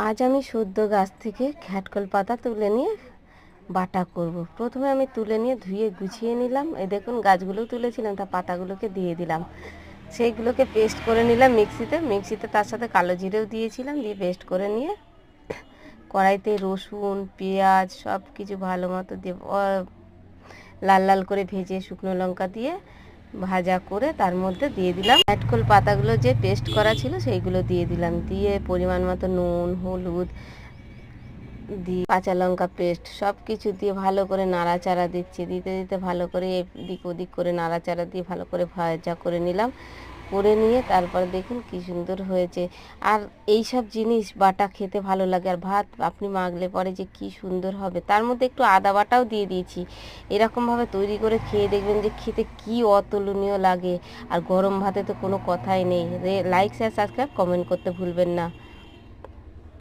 আজ আমি সদ্য গাছ থেকে ঘ্যাটকল পাতা তুলে নিয়ে বাটা করব। প্রথমে আমি তুলে নিয়ে ধুয়ে গুছিয়ে নিলাম। এই দেখুন গাছগুলোও তুলেছিলাম, তা পাতাগুলোকে দিয়ে দিলাম। সেইগুলোকে পেস্ট করে নিলাম মিক্সিতে তার সাথে কালো জিরেও দিয়েছিলাম, দিয়ে পেস্ট করে নিয়ে কড়াইতে রসুন পেঁয়াজ সব কিছু ভালো মতো দিয়ে লাল লাল করে ভেজে শুকনো লঙ্কা দিয়ে ভাজা করে তার মধ্যে দিয়ে দিলাম ঘ্যাটকল পাতাগুলো যে পেস্ট করা ছিল সেইগুলো দিয়ে দিলাম। দিয়ে পরিমাণ মতো নুন হলুদ দিয়ে কাঁচা লঙ্কা পেস্ট সব কিছু দিয়ে ভালো করে নাড়াচাড়া দিতে দিতে ভালো করে এদিক ওদিক করে নাড়াচাড়া দিয়ে ভালো করে ভাজা করে নিলাম। করে নিয়ে তারপর দেখুন কি সুন্দর হয়েছে। আর এই সব জিনিস বাটা খেতে ভালো লাগে, আর ভাত আপনি মাখলে পরে যে কি সুন্দর হবে। তার মধ্যে একটু আদা বাটাও দিয়ে দিয়েছি। এরকমভাবে তৈরি করে খেয়ে দেখবেন যে খেতে কি অতুলনীয় লাগে। আর গরম ভাতে তো কোনো কথাই নেই। লাইক শেয়ার সাবস্ক্রাইব কমেন্ট করতে ভুলবেন না।